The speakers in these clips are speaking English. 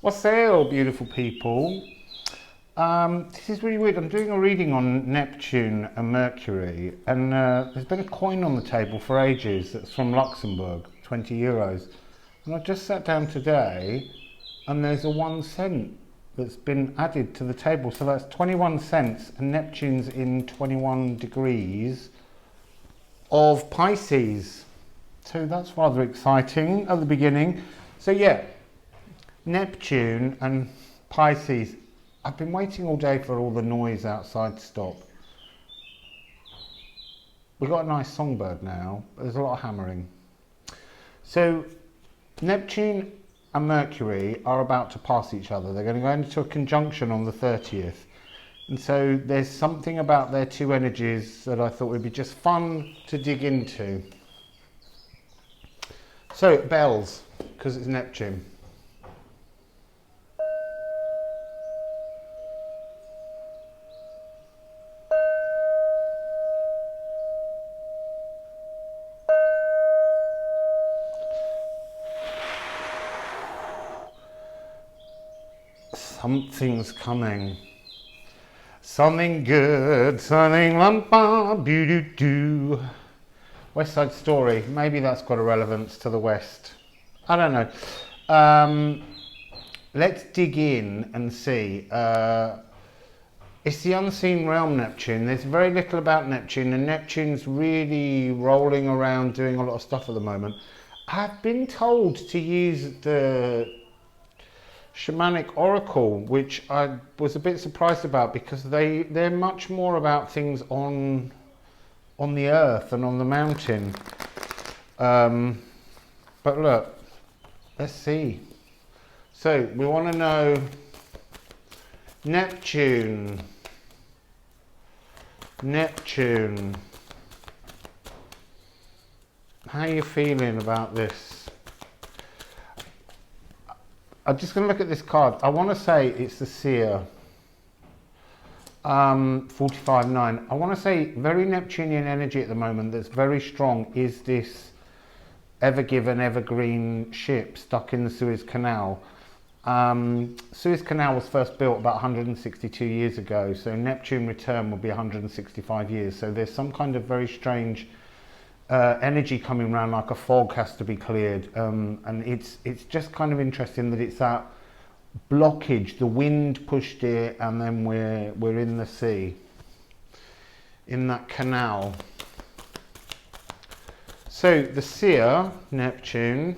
Wassail, beautiful people. This is really weird. I'm doing a reading on Neptune and Mercury, and there's been a coin on the table for ages that's from Luxembourg, 20 euros. And I just sat down today, and there's a 1 cent that's been added to the table. So that's 21 cents, and Neptune's in 21 degrees of Pisces. So that's rather exciting at the beginning. So yeah, Neptune and Pisces. I've been waiting all day for all the noise outside to stop. We've got a nice songbird now, but there's a lot of hammering. So Neptune and Mercury are about to pass each other. They're going to go into a conjunction on the 30th. And so there's something about their two energies that I thought would be just fun to dig into. So bells, because it's Neptune. Something's coming. Something good, something lumpa, doo-doo-doo. West Side Story, maybe that's got a relevance to the West. I don't know. Let's dig in and see. It's the unseen realm, Neptune. There's very little about Neptune, and Neptune's really rolling around doing a lot of stuff at the moment. I've been told to use the Shamanic Oracle, which I was a bit surprised about because they're much more about things on the earth and on the mountain. But look, let's see. So we want to know Neptune. How are you feeling about this? I'm just going to look at this card. I want to say it's the seer. 45-9. I want to say very Neptunian energy at the moment that's very strong is this ever-given, evergreen ship stuck in the Suez Canal. Suez Canal was first built about 162 years ago, so Neptune return will be 165 years. So there's some kind of very strange energy coming around, like a fog has to be cleared, and it's just kind of interesting that it's that blockage. The wind pushed it, and then we're in the sea, in that canal. So the seer, Neptune.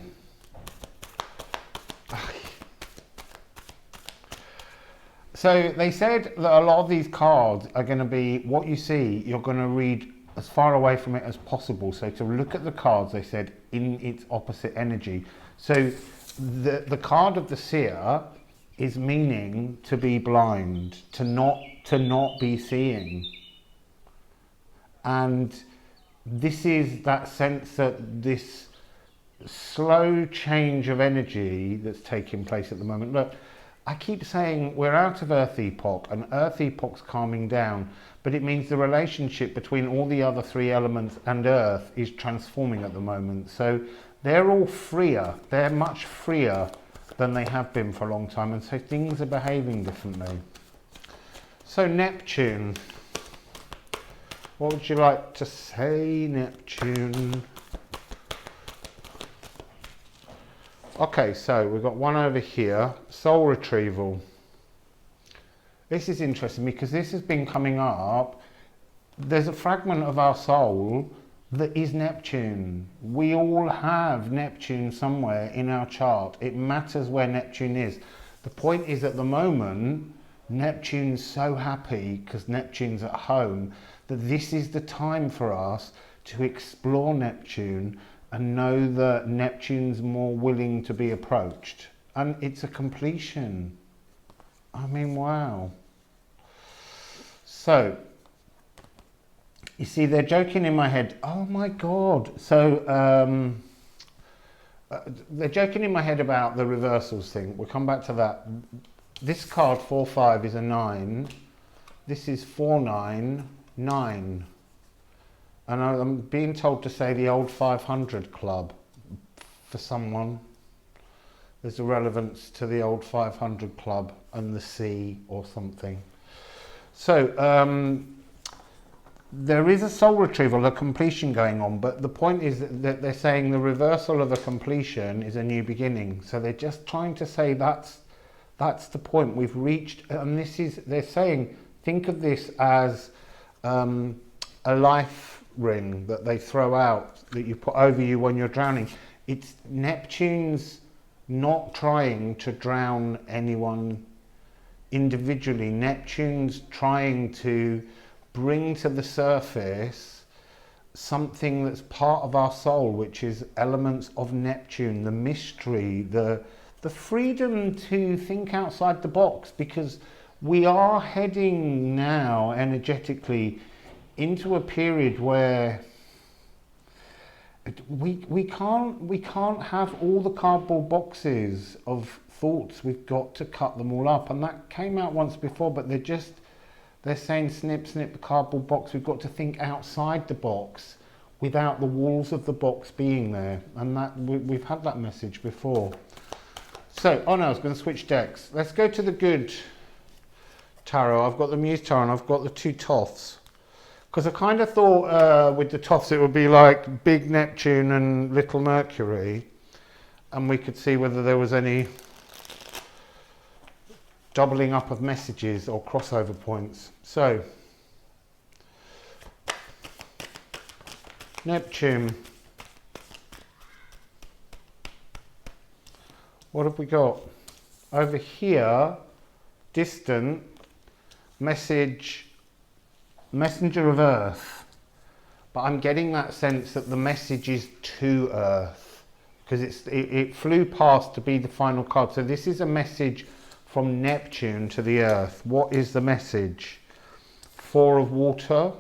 So they said that a lot of these cards are going to be what you see. You're going to read as far away from it as possible. So to look at the cards, they said, in its opposite energy. So the card of the seer is meaning to be blind, to not be seeing. And this is that sense that this slow change of energy that's taking place at the moment. Look, I keep saying we're out of Earth Epoch, and Earth Epoch's calming down, but it means the relationship between all the other three elements and Earth is transforming at the moment. So they're all freer. They're much freer than they have been for a long time, and so things are behaving differently. So Neptune. What would you like to say, Neptune? Okay, so we've got one over here, soul retrieval. This is interesting because this has been coming up. There's a fragment of our soul that is Neptune. We all have Neptune somewhere in our chart. It matters where Neptune is. The point is, at the moment, Neptune's so happy because Neptune's at home that this is the time for us to explore Neptune and know that Neptune's more willing to be approached. And it's a completion. I mean, wow. So, you see, they're joking in my head. Oh my God. So, they're joking in my head about the reversals thing. We'll come back to that. This card, 4-5, is a 9. This is 4-9, 9. And I'm being told to say the old 500 club for someone. there's a relevance to the old 500 club and the sea or something. So there is a soul retrieval, a completion going on, but the point is that they're saying the reversal of a completion is a new beginning. So they're just trying to say that's the point we've reached, and this is, they're saying, think of this as a life ring that they throw out, that you put over you when you're drowning. It's Neptune's not trying to drown anyone individually. Neptune's trying to bring to the surface something that's part of our soul, which is elements of Neptune, the mystery, the freedom to think outside the box, because we are heading now energetically into a period where we can't have all the cardboard boxes of thoughts. We've got to cut them all up, and that came out once before, but they're saying snip the cardboard box. We've got to think outside the box without the walls of the box being there, and that we've had that message before. So, oh no, I was going to switch decks. Let's go to the good tarot. I've got the Muse tarot and I've got the two Toths. Because I kind of thought with the Toths it would be like big Neptune and little Mercury, and we could see whether there was any doubling up of messages or crossover points. So, Neptune. What have we got? Over here, distant, messenger of Earth. But I'm getting that sense that the message is to Earth, because it flew past to be the final card. So this is a message from Neptune to the Earth. What is the message? Four of Water,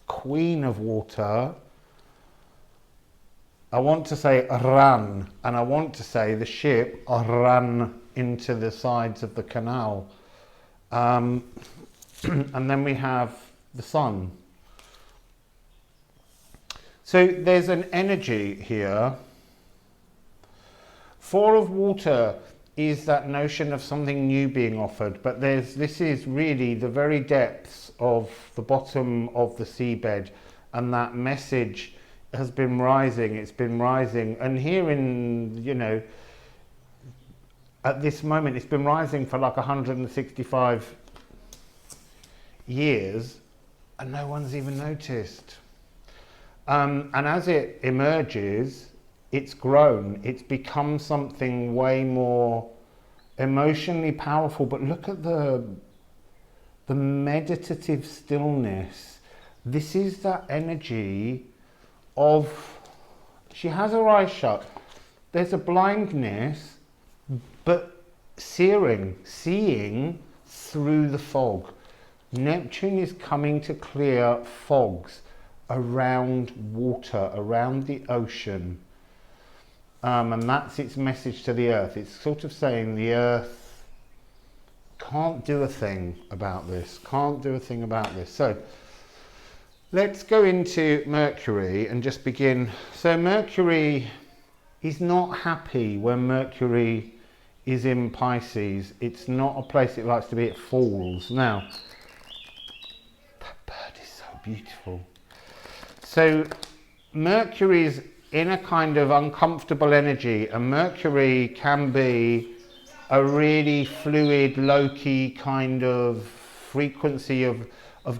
Queen of Water. I want to say ran, and I want to say the ship ran into the sides of the canal. And then we have the Sun. So there's an energy here. Four of Water is that notion of something new being offered, but this is really the very depths of the bottom of the seabed, and that message has been rising, it's been rising, and here in, you know, at this moment it's been rising for like 165 years and no one's even noticed. And as it emerges, it's grown, it's become something way more emotionally powerful. But look at the meditative stillness. This is that energy of, she has her eyes shut, there's a blindness, but seeing through the fog. Neptune is coming to clear fogs around water, around the ocean, and that's its message to the Earth. It's sort of saying the Earth can't do a thing about this, can't do a thing about this. So let's go into Mercury and just begin. So Mercury is not happy when Mercury is in Pisces. It's not a place it likes to be. It falls. Now, that bird is so beautiful. So Mercury's in a kind of uncomfortable energy, and Mercury can be a really fluid, low-key kind of frequency of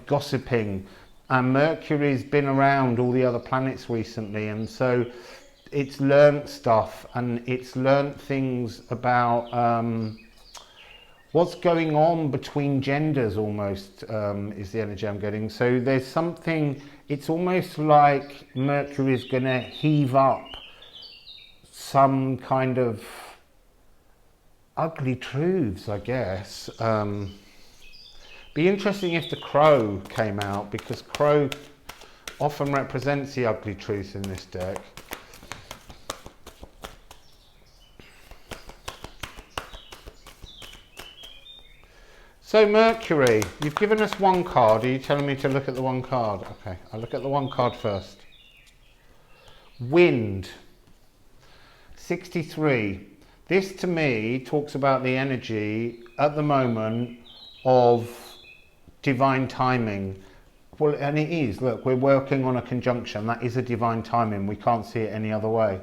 gossiping. And Mercury's been around all the other planets recently, and so it's learnt stuff, and it's learnt things about what's going on between genders almost, is the energy I'm getting. So there's something, it's almost like Mercury's going to heave up some kind of ugly truths, I guess. Be interesting if the crow came out, because crow often represents the ugly truth in this deck. So Mercury, you've given us one card. Are you telling me to look at the one card? Okay, I'll look at the one card first. Wind. 63. This to me talks about the energy at the moment of divine timing. Well, and it is. Look, we're working on a conjunction. That is a divine timing. We can't see it any other way.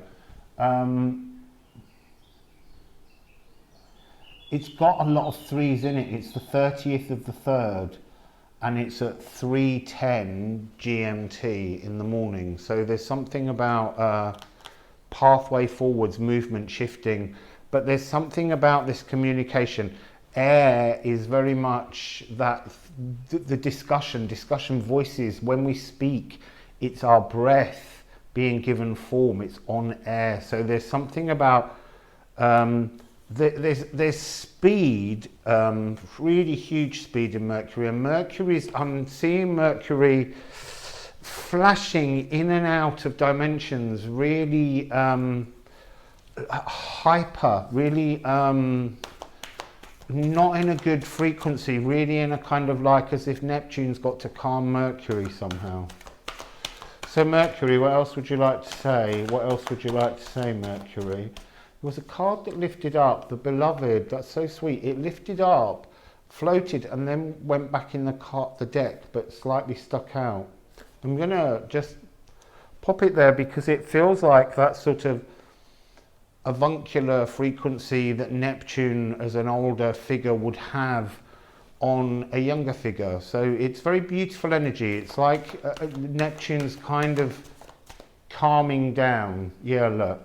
It's got a lot of threes in it. It's the 30th of the 3rd, and it's at 3:10 GMT in the morning. So there's something about pathway forwards, movement shifting, but there's something about this communication. Air is very much that the discussion voices. When we speak, it's our breath being given form. It's on air. So there's something about there's speed, really huge speed in Mercury. And I'm seeing Mercury flashing in and out of dimensions, really hyper, really not in a good frequency, really in a kind of like as if Neptune's got to calm Mercury somehow. So Mercury, what else would you like to say? What else would you like to say, Mercury? There was a card that lifted up, the Beloved. That's so sweet. It lifted up, floated, and then went back in the deck, but slightly stuck out. I'm going to just pop it there because it feels like that sort of avuncular frequency that Neptune as an older figure would have on a younger figure. So it's very beautiful energy. It's like Neptune's kind of calming down. Yeah, look.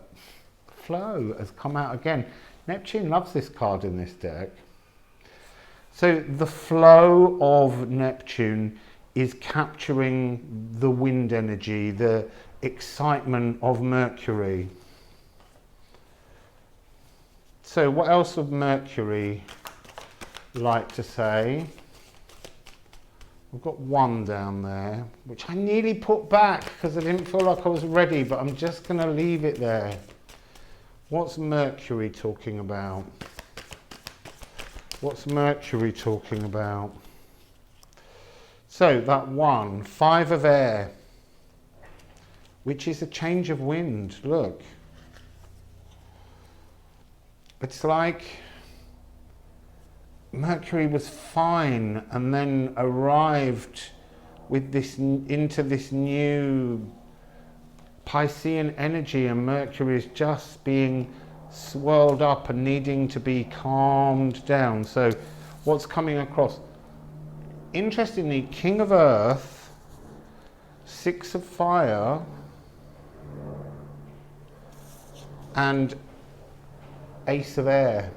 Flow has come out again. Neptune loves this card in this deck. So the flow of Neptune is capturing the wind energy, the excitement of Mercury. So what else would Mercury like to say? We've got one down there, which I nearly put back because I didn't feel like I was ready, but I'm just going to leave it there. What's Mercury talking about? What's Mercury talking about? So that one, 5 of air, which is a change of wind. Look. It's like Mercury was fine and then arrived with this into this new Piscean energy, and Mercury is just being swirled up and needing to be calmed down. So what's coming across? Interestingly, King of Earth, 6 of Fire, and Ace of Air.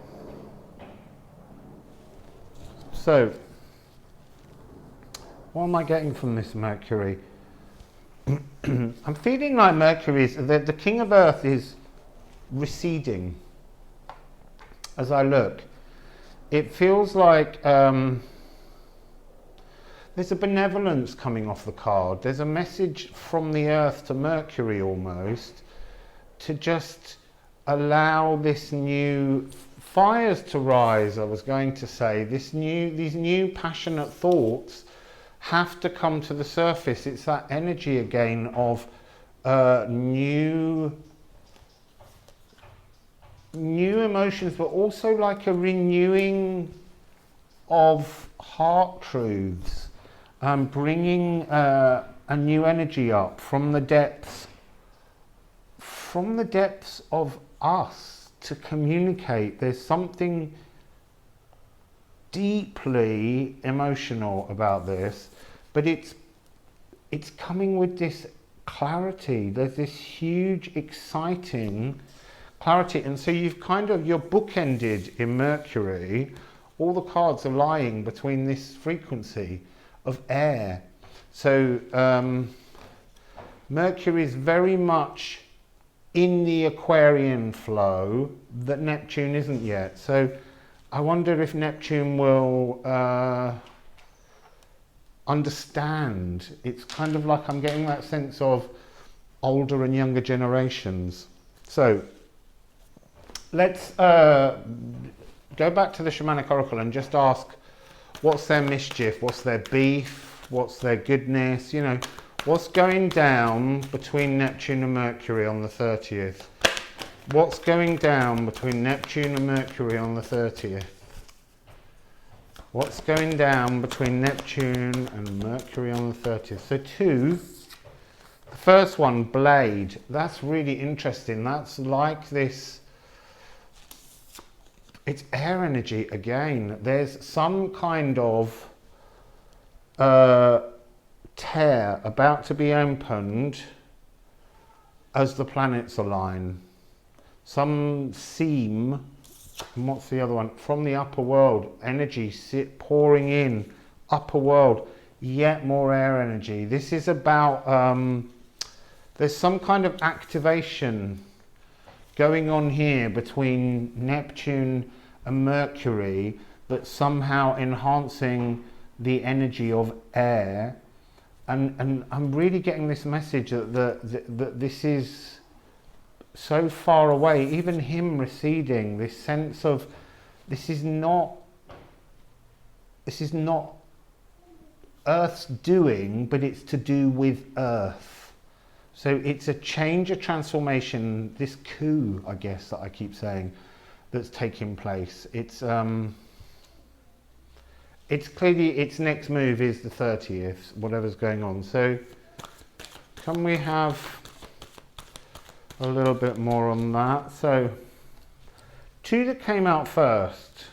So, what am I getting from this Mercury? I'm feeling like Mercury is, the King of Earth is receding as I look. It feels like there's a benevolence coming off the card. There's a message from the Earth to Mercury almost to just allow this new fires to rise. I was going to say these new passionate thoughts have to come to the surface. It's that energy again of new emotions, but also like a renewing of heart truths, bringing a new energy up from the depths of us to communicate. There's something deeply emotional about this, but it's coming with this clarity. There's this huge, exciting clarity, and so you're bookended in Mercury. All the cards are lying between this frequency of air. So Mercury is very much in the Aquarian flow that Neptune isn't yet. So I wonder if Neptune will understand. It's kind of like I'm getting that sense of older and younger generations. So let's go back to the Shamanic Oracle and just ask, what's their mischief? What's their beef? What's their goodness? You know, what's going down between Neptune and Mercury on the 30th? What's going down between Neptune and Mercury on the 30th? What's going down between Neptune and Mercury on the 30th? So two, the first one, Blade. That's really interesting. That's like this, it's air energy again. There's some kind of tear about to be opened as the planets align. Some seam, and what's the other one? From the upper world, energy pouring in, upper world, yet more air energy. This is about, there's some kind of activation going on here between Neptune and Mercury that's somehow enhancing the energy of air. And I'm really getting this message that this is so far away, even him receding, this sense of this is not Earth's doing, but it's to do with Earth. So it's a change, a transformation, this coup, I guess, that I keep saying, that's taking place. It's clearly its next move is the 30th, whatever's going on. So can we have a little bit more on that? So two that came out first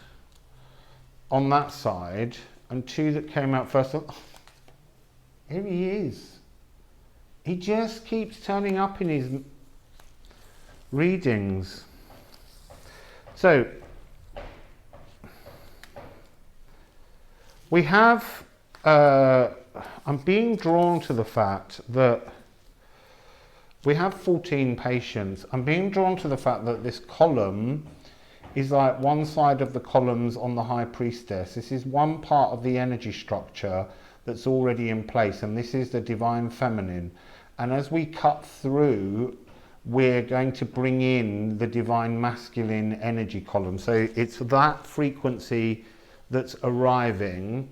on that side, and two that came out first on, here he is. He just keeps turning up in his readings. So we have, I'm being drawn to the fact that we have 14 patients. I'm being drawn to the fact that this column is like one side of the columns on the High Priestess. This is one part of the energy structure that's already in place, and this is the Divine Feminine. And as we cut through, we're going to bring in the Divine Masculine energy column. So it's that frequency that's arriving,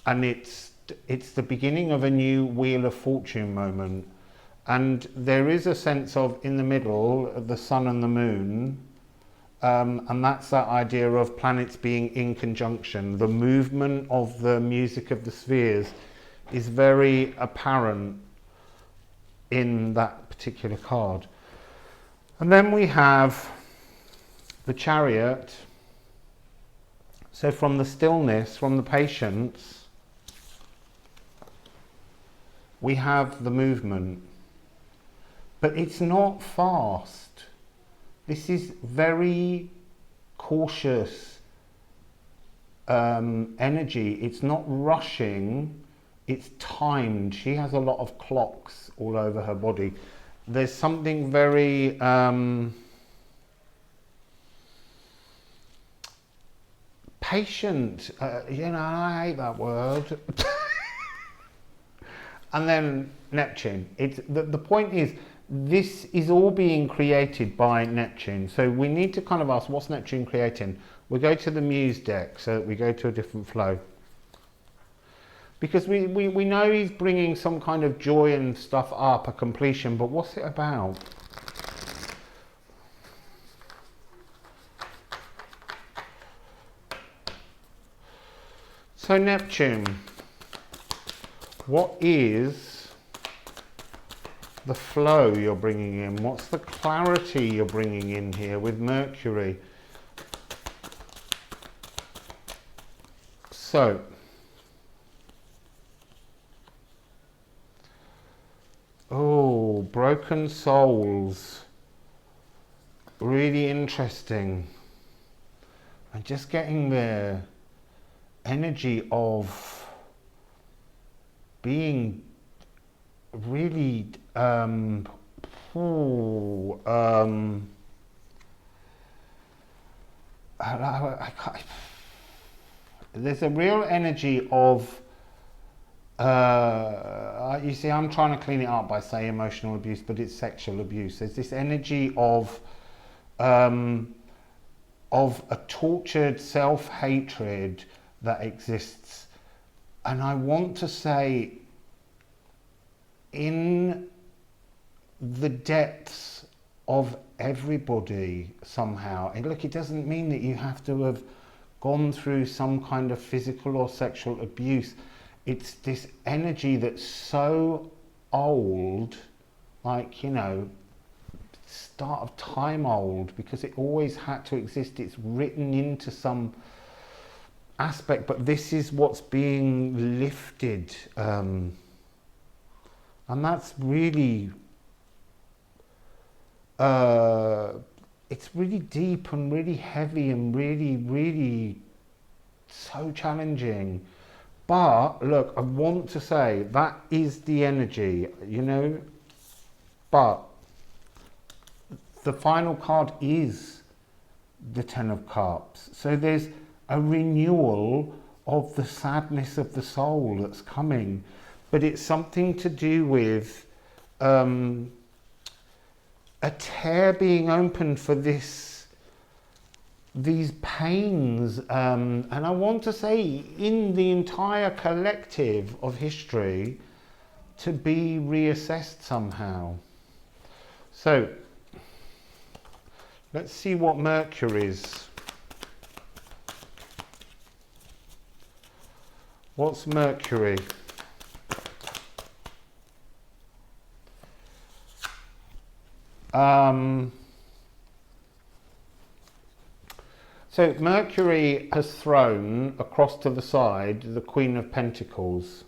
and it's the beginning of a new Wheel of Fortune moment. And there is a sense of, in the middle, the sun and the moon, and that's that idea of planets being in conjunction. The movement of the music of the spheres is very apparent in that particular card. And then we have the Chariot. So from the stillness, from the patience, we have the movement, but it's not fast. This is very cautious energy. It's not rushing, it's timed. She has a lot of clocks all over her body. There's something very patient, I hate that word. And then Neptune. The point is, this is all being created by Neptune. So we need to kind of ask, what's Neptune creating? We go to the Muse deck, so we go to a different flow. Because we know he's bringing some kind of joy and stuff up, a completion, but what's it about? So Neptune. What is the flow you're bringing in? What's the clarity you're bringing in here with Mercury? So, oh, broken souls. Really interesting. And just getting the energy of being really there's a real energy of you see, I'm trying to clean it up by saying emotional abuse, but it's sexual abuse. There's this energy of a tortured self-hatred that exists. And I want to say, in the depths of everybody somehow. And look, it doesn't mean that you have to have gone through some kind of physical or sexual abuse. It's this energy that's so old, like, you know, start of time old, because it always had to exist. It's written into some aspect, but this is what's being lifted, and that's really it's really deep and really heavy and really so challenging. But look, I want to say that is the energy, you know, but the final card is the Ten of Cups. So there's a renewal of the sadness of the soul that's coming, but it's something to do with a tear being opened for these pains, and I want to say in the entire collective of history, to be reassessed somehow. So let's see what Mercury's. What's Mercury? So Mercury has thrown across to the side the Queen of Pentacles.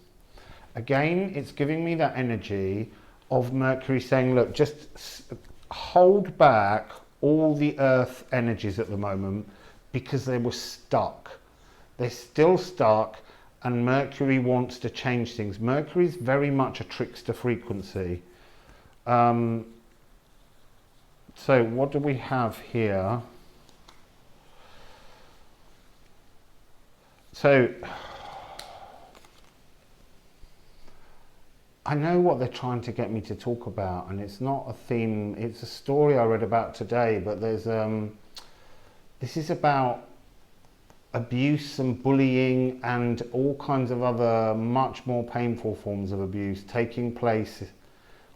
Again, it's giving me that energy of Mercury saying, look, just hold back all the earth energies at the moment, because they were stuck. They're still stuck, and Mercury wants to change things. Mercury is very much a trickster frequency. So what do we have here? So I know what they're trying to get me to talk about, and it's not a theme, it's a story I read about today, but there's this is about abuse and bullying and all kinds of other much more painful forms of abuse taking place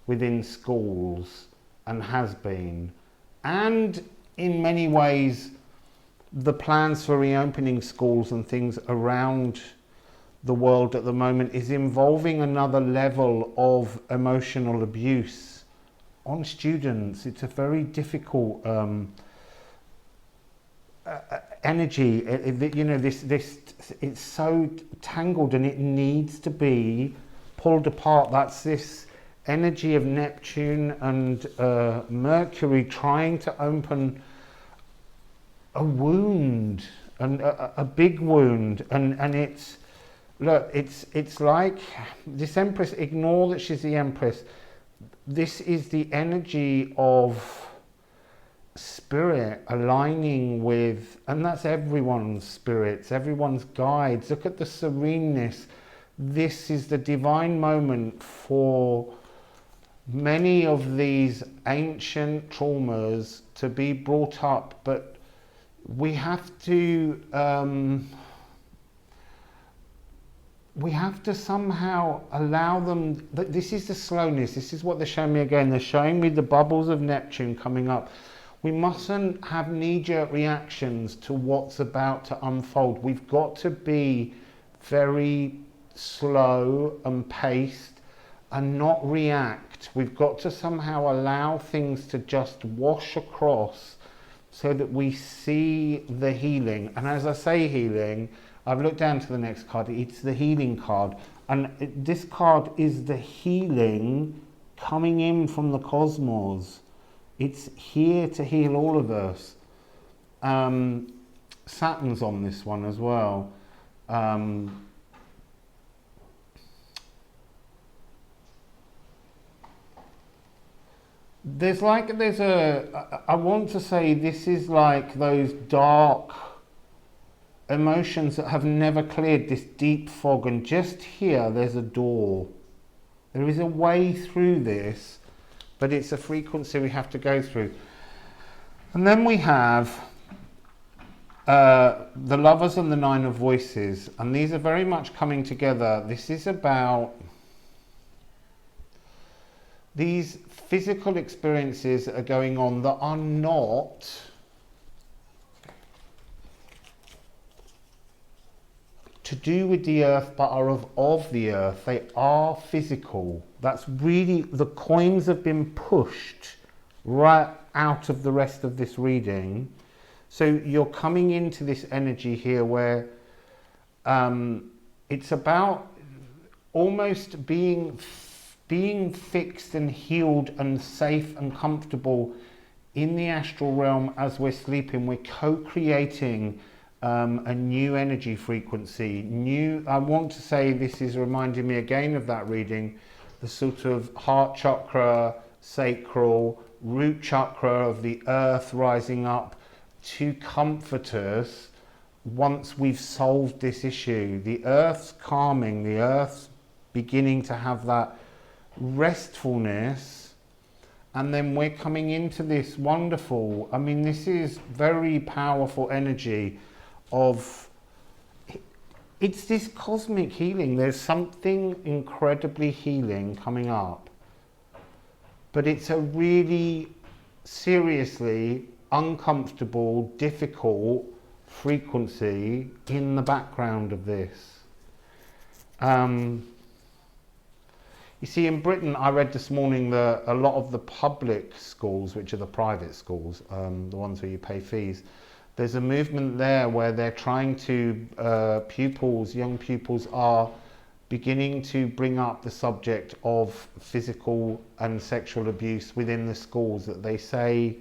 within schools, and has been. And in many ways, the plans for reopening schools and things around the world at the moment is involving another level of emotional abuse on students. It's a very difficult energy. You know, this it's so tangled, and it needs to be pulled apart. That's this energy of Neptune and Mercury trying to open a wound, and a big wound, and it's, look, it's like this Empress. Ignore that she's the Empress. This is the energy of spirit aligning with, and that's everyone's spirits, everyone's guides. Look at the sereneness. This is the divine moment for many of these ancient traumas to be brought up, but we have to somehow allow them. This is the slowness. This is what they're showing me again. They're showing me the bubbles of Neptune coming up. We mustn't have knee-jerk reactions to what's about to unfold. We've got to be very slow and paced and not react. We've got to somehow allow things to just wash across, so that we see the healing. And as I say healing, I've looked down to the next card. It's the healing card. And this card is the healing coming in from the cosmos. It's here to heal all of us. Saturn's on this one as well. I want to say this is like those dark emotions that have never cleared, this deep fog, and just here there's a door. There is a way through this, but it's a frequency we have to go through. And then we have the Lovers and the Nine of Voices, and these are very much coming together. This is about these physical experiences that are going on that are not to do with the earth but are of the earth. They are physical. That's really, the coins have been pushed right out of the rest of this reading. So you're coming into this energy here where it's about almost being fixed and healed and safe and comfortable in the astral realm as we're sleeping. We're co-creating a new energy frequency. I want to say, this is reminding me again of that reading, the sort of heart chakra, sacral, root chakra of the earth rising up to comfort us once we've solved this issue. The earth's calming, the earth's beginning to have that restfulness, and then we're coming into this wonderful, I mean, this is very powerful energy of, it's this cosmic healing. There's something incredibly healing coming up, but it's a really seriously uncomfortable, difficult frequency in the background of this. You see, in Britain, I read this morning that a lot of the public schools, which are the private schools, the ones where you pay fees, there's a movement there where they're trying to, young pupils are beginning to bring up the subject of physical and sexual abuse within the schools, that they say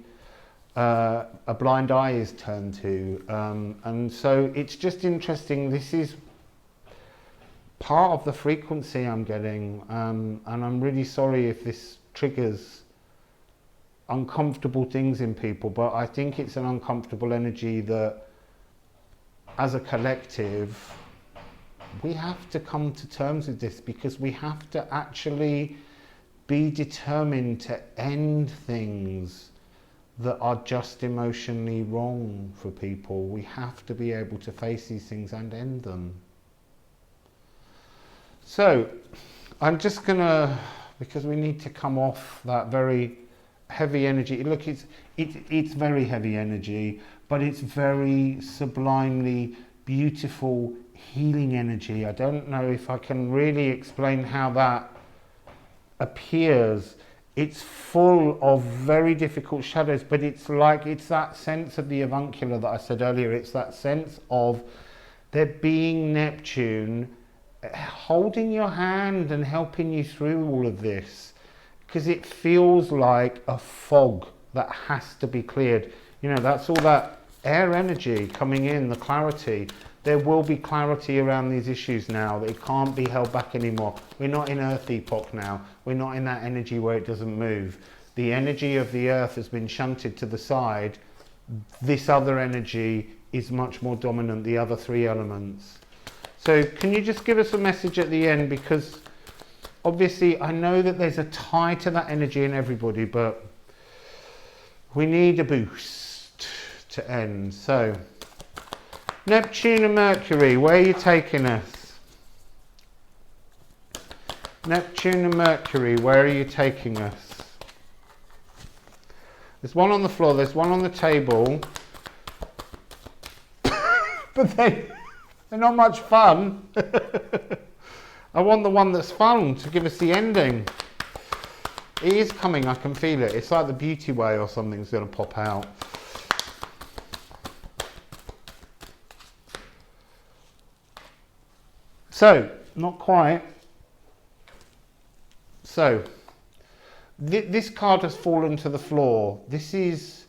a blind eye is turned to. And so it's just interesting. This is part of the frequency I'm getting, and I'm really sorry if this triggers uncomfortable things in people, but I think it's an uncomfortable energy that as a collective we have to come to terms with this, because we have to actually be determined to end things that are just emotionally wrong for people. We have to be able to face these things and end them. So I'm just gonna, because we need to come off that very heavy energy. Look, it's very heavy energy, but it's very sublimely beautiful healing energy. I don't know if I can really explain how that appears. It's full of very difficult shadows, but it's like, it's that sense of the avuncular that I said earlier. It's that sense of there being Neptune holding your hand and helping you through all of this, because it feels like a fog that has to be cleared. You know, that's all that air energy coming in, the clarity. There will be clarity around these issues now. It can't be held back anymore. We're not in Earth epoch now. We're not in that energy where it doesn't move. The energy of the Earth has been shunted to the side. This other energy is much more dominant, the other three elements. So can you just give us a message at the end, because obviously I know that there's a tie to that energy in everybody, but we need a boost to end. So Neptune and Mercury, where are you taking us? Neptune and Mercury, where are you taking us? There's one on the floor, there's one on the table, but they're not much fun. I want the one that's fun to give us the ending. It is coming, I can feel it. It's like the beauty way or something's going to pop out. So, not quite. So, this card has fallen to the floor. This is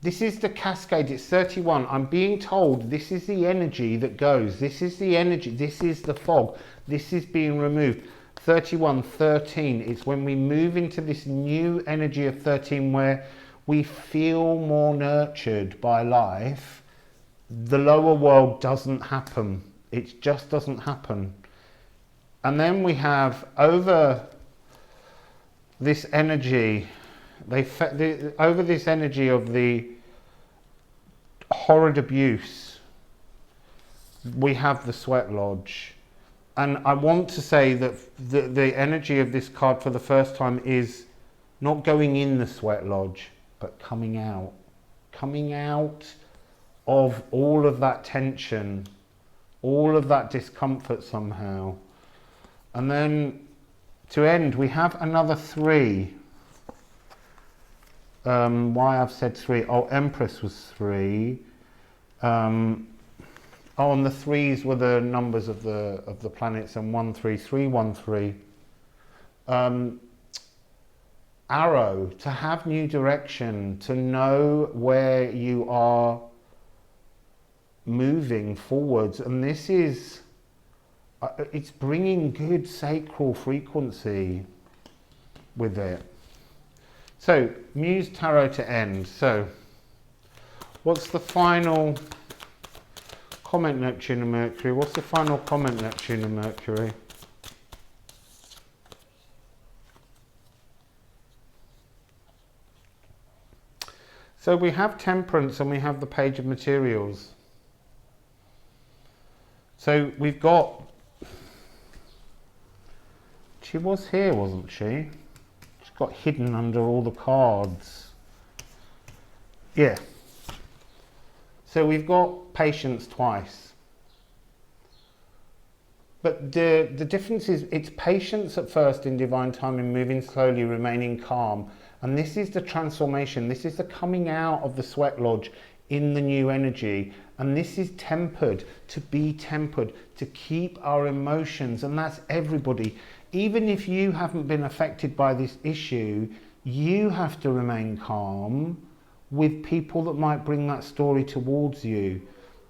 the cascade. It's 31. I'm being told this is the energy that goes. This is the energy. This is the fog. This is being removed. 31, 13. It's when we move into this new energy of 13 where we feel more nurtured by life. The lower world doesn't happen. It just doesn't happen. And then we have over this energy, over this energy of the horrid abuse, we have the sweat lodge. And I want to say that the energy of this card for the first time is not going in the sweat lodge, but coming out of all of that tension, all of that discomfort somehow. And then to end, we have another 3. Why I've said 3? Oh, Empress was 3. Oh, and the 3s were the numbers of the planets, and 1, 3, 3, 1, 3. Arrow, to have new direction, to know where you are moving forwards, and this is, it's bringing good sacral frequency with it. So, Muse Tarot to end. So, what's the final comment, Neptune and Mercury? What's the final comment, Neptune and Mercury? So we have Temperance and we have the Page of Materials. So we've got, she was here, wasn't she? She got hidden under all the cards. Yeah. So we've got Patience twice. But the difference is, it's patience at first in divine timing, moving slowly, remaining calm. And this is the transformation. This is the coming out of the sweat lodge in the new energy. And this is tempered, to be tempered, to keep our emotions. And that's everybody. Even if you haven't been affected by this issue, you have to remain calm with people that might bring that story towards you.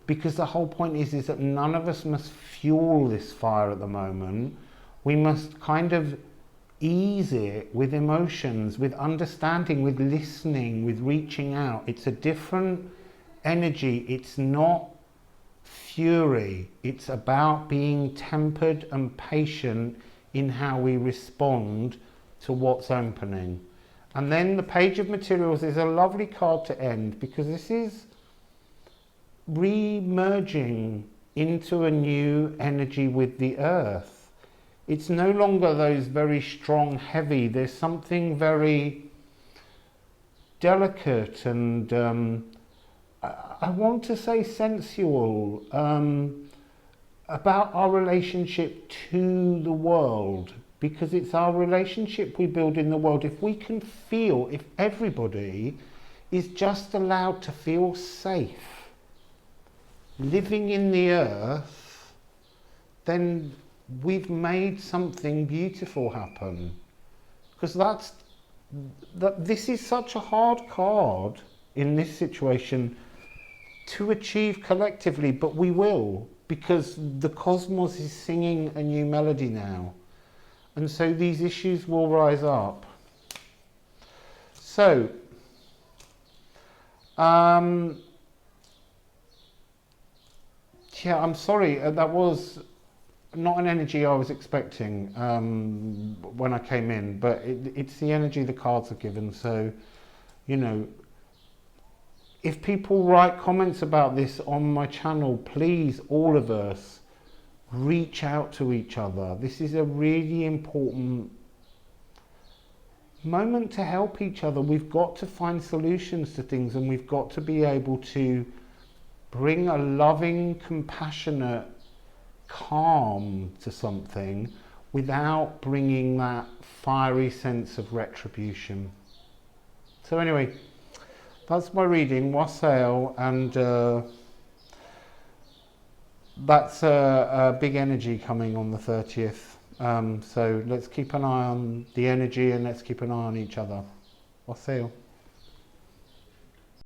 Because the whole point is that none of us must fuel this fire at the moment. We must kind of ease it with emotions, with understanding, with listening, with reaching out. It's a different energy. It's not fury. It's about being tempered and patient in how we respond to what's opening. And then the Page of Materials is a lovely card to end, because this is re-merging into a new energy with the earth. It's no longer those very strong, heavy. There's something very delicate and I want to say sensual about our relationship to the world, because it's our relationship we build in the world. If we can feel, if everybody is just allowed to feel safe living in the earth, then we've made something beautiful happen. Because this is such a hard card in this situation to achieve collectively, but we will, because the cosmos is singing a new melody now. And so these issues will rise up. So, yeah, I'm sorry, that was not an energy I was expecting when I came in, but it's the energy the cards are given. So, you know, if people write comments about this on my channel, please, all of us, reach out to each other. This is a really important moment to help each other. We've got to find solutions to things, and we've got to be able to bring a loving, compassionate calm to something without bringing that fiery sense of retribution. So anyway, that's my reading, Wassail, and that's a big energy coming on the 30th. So let's keep an eye on the energy, and let's keep an eye on each other. Wassail.